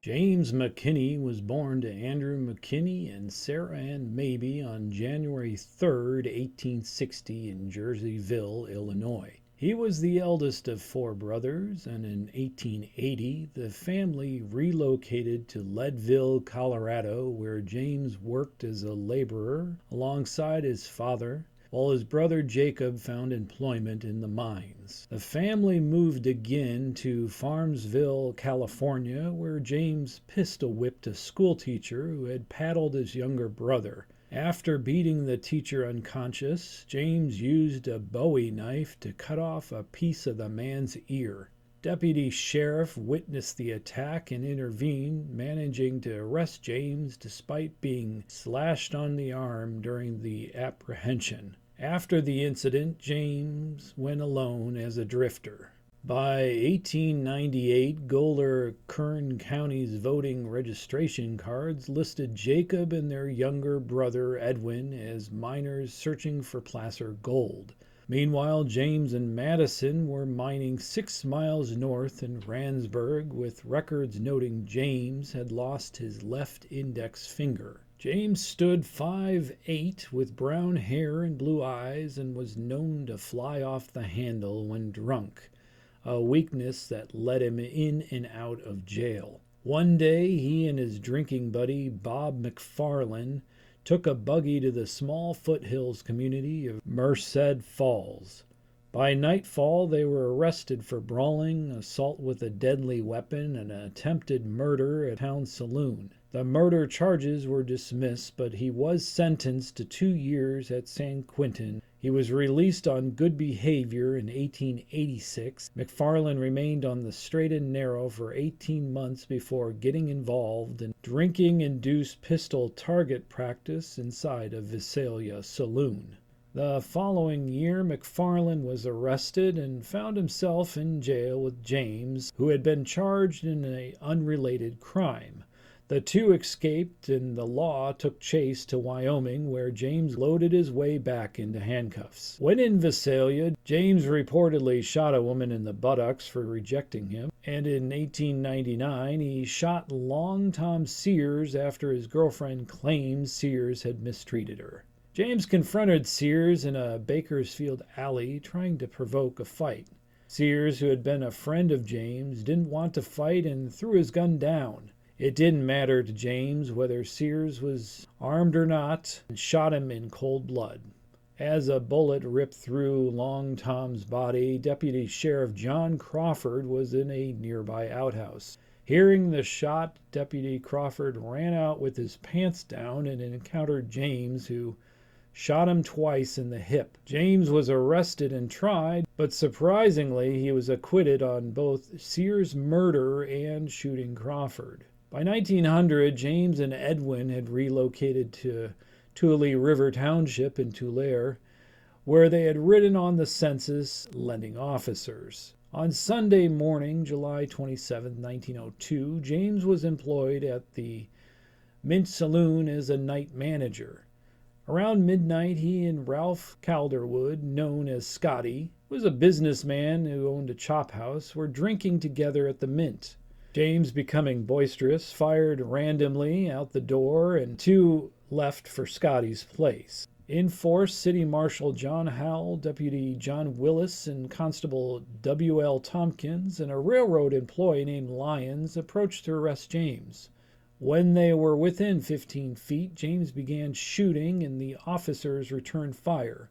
James McKinney was born to Andrew McKinney and Sarah Ann Mabie on January 3, 1860 in Jerseyville, Illinois. He was the eldest of four brothers, and in 1880 the family relocated to Leadville, Colorado, where James worked as a laborer alongside his father, while his brother Jacob found employment in the mines. The family moved again to Farmsville, California, where James pistol-whipped a schoolteacher who had paddled his younger brother. After beating the teacher unconscious, James used a Bowie knife to cut off a piece of the man's ear. Deputy Sheriff witnessed the attack and intervened, managing to arrest James despite being slashed on the arm during the apprehension. After the incident, James went alone as a drifter. By 1898, Goler-Kern County's voting registration cards listed Jacob and their younger brother Edwin as miners searching for placer gold. Meanwhile, James and Madison were mining 6 miles north in Randsburg, with records noting James had lost his left index finger. James stood 5'8" with brown hair and blue eyes and was known to fly off the handle when drunk, a weakness that led him in and out of jail. One day, he and his drinking buddy Bob McFarland took a buggy to the small foothills community of Merced Falls. By nightfall, they were arrested for brawling, assault with a deadly weapon, and attempted murder at a town saloon. The murder charges were dismissed, but he was sentenced to 2 years at San Quentin. He was released on good behavior in 1886. McFarland remained on the straight and narrow for 18 months before getting involved in drinking-induced pistol target practice inside a Visalia saloon. The following year, McFarland was arrested and found himself in jail with James, who had been charged in an unrelated crime. The two escaped, and the law took chase to Wyoming, where James loaded his way back into handcuffs. When in Visalia, James reportedly shot a woman in the buttocks for rejecting him, and in 1899 he shot Long Tom Sears after his girlfriend claimed Sears had mistreated her. James confronted Sears in a Bakersfield alley, trying to provoke a fight. Sears, who had been a friend of James, didn't want to fight and threw his gun down. It didn't matter to James whether Sears was armed or not, and shot him in cold blood. As a bullet ripped through Long Tom's body, Deputy Sheriff John Crawford was in a nearby outhouse. Hearing the shot, Deputy Crawford ran out with his pants down and encountered James, who shot him twice in the hip. James was arrested and tried, but surprisingly he was acquitted on both Sears' murder and shooting Crawford. By 1900, James and Edwin had relocated to Tulare River Township in Tulare, where they had ridden on the census lending officers. On Sunday morning, July 27, 1902, James was employed at the Mint Saloon as a night manager. Around midnight, he and Ralph Calderwood, known as Scotty, was a businessman who owned a chop house, were drinking together at the Mint. James, becoming boisterous, fired randomly out the door, and two left for Scotty's place. In force, City Marshal John Howell, Deputy John Willis, and Constable W.L. Tompkins, and a railroad employee named Lyons approached to arrest James. When they were within 15 feet, James began shooting, and the officers returned fire.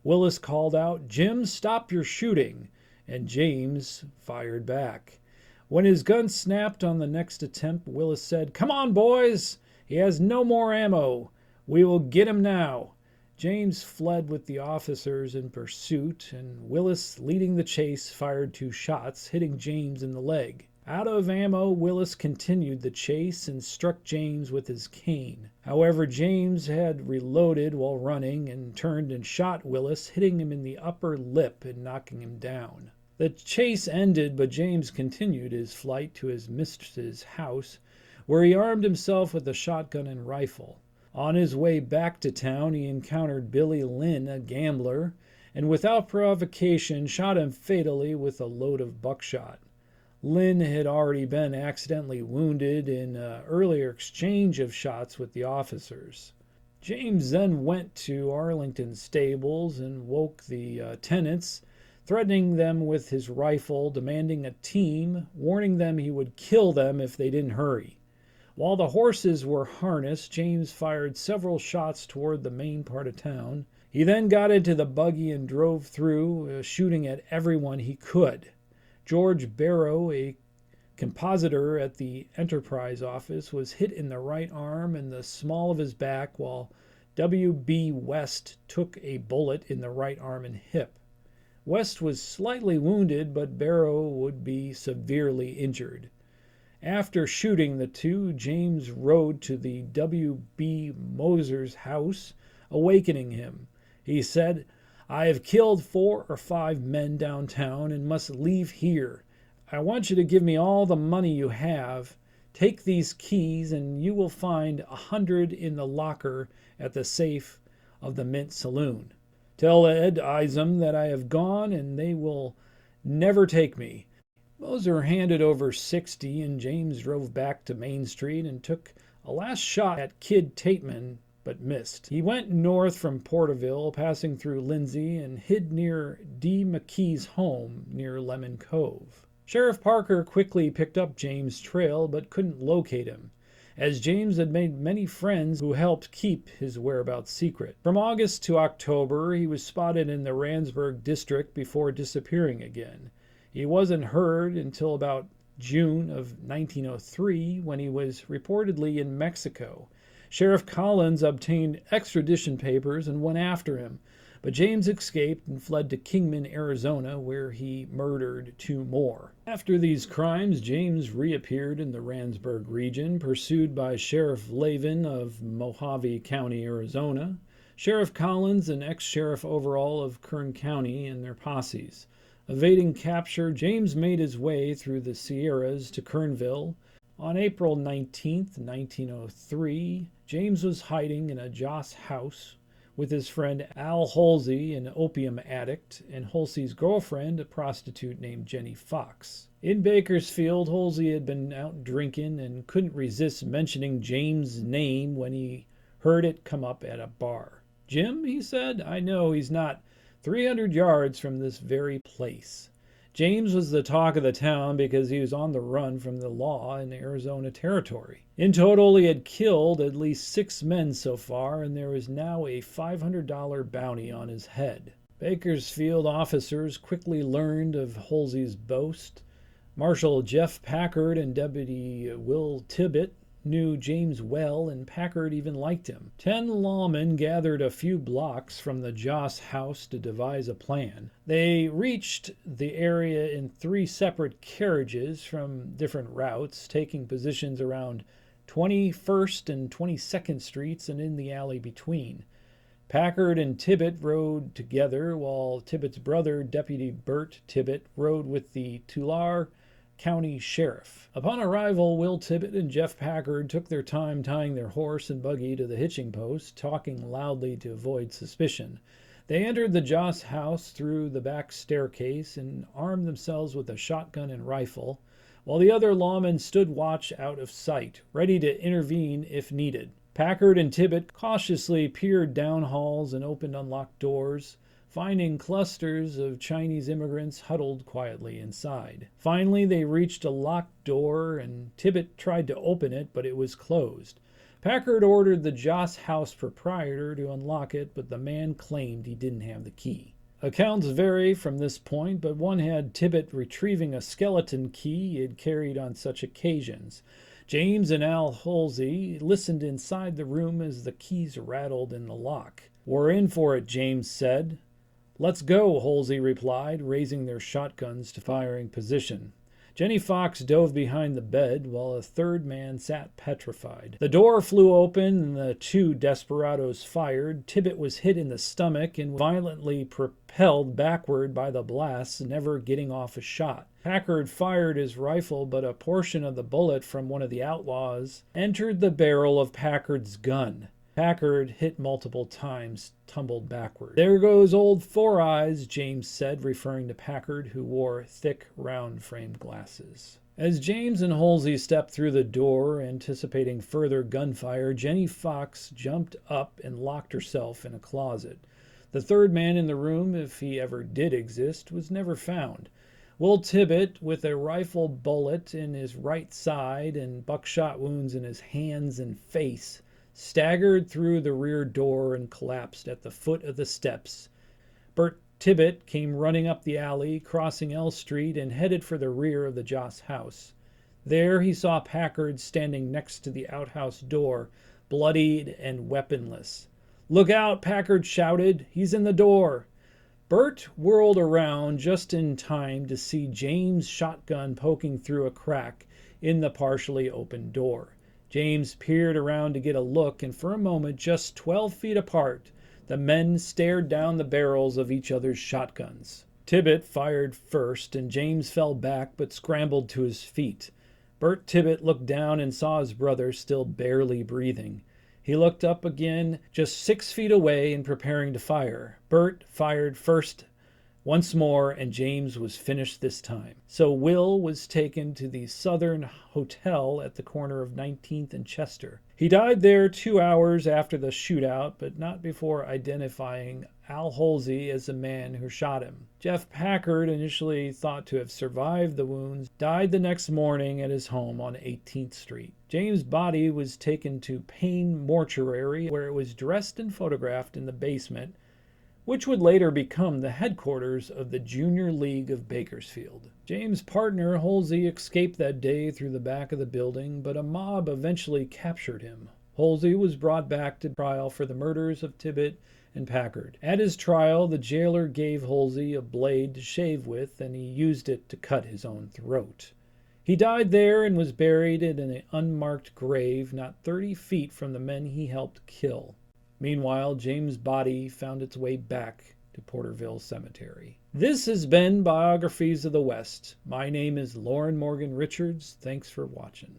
Willis called out, "Jim, stop your shooting," and James fired back. When his gun snapped on the next attempt, Willis said, "Come on, boys! He has no more ammo. We will get him now." James fled with the officers in pursuit, and Willis, leading the chase, fired 2 shots, hitting James in the leg. Out of ammo, Willis continued the chase and struck James with his cane. However, James had reloaded while running and turned and shot Willis, hitting him in the upper lip and knocking him down. The chase ended, but James continued his flight to his mistress's house, where he armed himself with a shotgun and rifle. On his way back to town, he encountered Billy Lynn, a gambler, and without provocation shot him fatally with a load of buckshot. Lynn had already been accidentally wounded in an earlier exchange of shots with the officers. James then went to Arlington stables and woke the tenants, threatening them with his rifle, demanding a team, warning them he would kill them if they didn't hurry. While the horses were harnessed, James fired several shots toward the main part of town. He then got into the buggy and drove through, shooting at everyone he could. George Barrow, a compositor at the Enterprise office, was hit in the right arm and the small of his back, while W.B. West took a bullet in the right arm and hip. West was slightly wounded, but Barrow would be severely injured. After shooting the two, James rode to the W.B. Moser's house, awakening him. He said, "I have killed 4 or 5 men downtown and must leave here. I want you to give me all the money you have. Take these keys and you will find 100 in the locker at the safe of the Mint Saloon. Tell Ed Isom that I have gone and they will never take me." Moser handed over 60 and James drove back to Main Street and took a last shot at Kid Tateman, but missed. He went north from Porterville, passing through Lindsay, and hid near D. McKee's home near Lemon Cove. Sheriff Parker quickly picked up James' trail, but couldn't locate him, as James had made many friends who helped keep his whereabouts secret. From August to October, he was spotted in the Randsburg district before disappearing again. He wasn't heard until about June of 1903, when he was reportedly in Mexico. Sheriff Collins obtained extradition papers and went after him, but James escaped and fled to Kingman, Arizona, where he murdered 2 more. After these crimes, James reappeared in the Randsburg region, pursued by Sheriff Lavin of Mojave County, Arizona, Sheriff Collins, and ex-Sheriff Overall of Kern County, and their posses. Evading capture, James made his way through the Sierras to Kernville. On April 19, 1903, James was hiding in a Joss house with his friend Al Holsey, an opium addict, and Holsey's girlfriend, a prostitute named Jenny Fox. In Bakersfield, Holsey had been out drinking and couldn't resist mentioning James' name when he heard it come up at a bar. "Jim," he said, "I know he's not 300 yards from this very place." James was the talk of the town because he was on the run from the law in Arizona Territory. In total, he had killed at least 6 men so far, and there was now a $500 bounty on his head. Bakersfield officers quickly learned of Holsey's boast. Marshal Jeff Packard and Deputy Will Tibbett knew James well, and Packard even liked him. 10 lawmen gathered a few blocks from the Joss house to devise a plan. They reached the area in 3 separate carriages from different routes, taking positions around 21st and 22nd Streets and in the alley between. Packard and Tibbett rode together, while Tibbett's brother, Deputy Bert Tibbett, rode with the Tulare County Sheriff. Upon arrival, Will Tibbett and Jeff Packard took their time tying their horse and buggy to the hitching post, talking loudly to avoid suspicion. They entered the Joss house through the back staircase and armed themselves with a shotgun and rifle, while the other lawmen stood watch out of sight, ready to intervene if needed. Packard and Tibbett cautiously peered down halls and opened unlocked doors, finding clusters of Chinese immigrants huddled quietly inside. Finally, they reached a locked door, and Tibbett tried to open it, but it was closed. Packard ordered the Joss house proprietor to unlock it, but the man claimed he didn't have the key. Accounts vary from this point, but one had Tibbett retrieving a skeleton key he had carried on such occasions. James and Al Holsey listened inside the room as the keys rattled in the lock. "We're in for it," James said. "Let's go," Holsey replied, raising their shotguns to firing position. Jenny Fox dove behind the bed, while a third man sat petrified. The door flew open, and the 2 desperados fired. Tibbett was hit in the stomach and violently propelled backward by the blasts, never getting off a shot. Packard fired his rifle, but a portion of the bullet from one of the outlaws entered the barrel of Packard's gun. Packard, hit multiple times, tumbled backward. "There goes old Four Eyes," James said, referring to Packard, who wore thick, round-framed glasses. As James and Halsey stepped through the door, anticipating further gunfire, Jenny Fox jumped up and locked herself in a closet. The third man in the room, if he ever did exist, was never found. Will Tibbet, with a rifle bullet in his right side and buckshot wounds in his hands and face, staggered through the rear door and collapsed at the foot of the steps. Bert Tibbet came running up the alley, crossing L Street, and headed for the rear of the Joss house. There he saw Packard standing next to the outhouse door, bloodied and weaponless. "Look out!" Packard shouted. "He's in the door!" Bert whirled around just in time to see James' shotgun poking through a crack in the partially open door. James peered around to get a look, and for a moment, just 12 feet apart, the men stared down the barrels of each other's shotguns. Tibbet fired first, and James fell back but scrambled to his feet. Bert Tibbet looked down and saw his brother still barely breathing. He looked up again, just 6 feet away and preparing to fire. Bert fired first once more, and James was finished this time. So Will was taken to the Southern Hotel at the corner of 19th and Chester. He died there 2 hours after the shootout, but not before identifying Al Halsey as the man who shot him. Jeff Packard, initially thought to have survived the wounds, died the next morning at his home on 18th Street. James' body was taken to Payne Mortuary, where it was dressed and photographed in the basement, which would later become the headquarters of the Junior League of Bakersfield. James' partner, Halsey, escaped that day through the back of the building, but a mob eventually captured him. Halsey was brought back to trial for the murders of Tibbet and Packard. At his trial, the jailer gave Halsey a blade to shave with, and he used it to cut his own throat. He died there and was buried in an unmarked grave not 30 feet from the men he helped kill. Meanwhile, James' body found its way back to Porterville Cemetery. This has been Biographies of the West. My name is Lorin Morgan-Richards. Thanks for watching.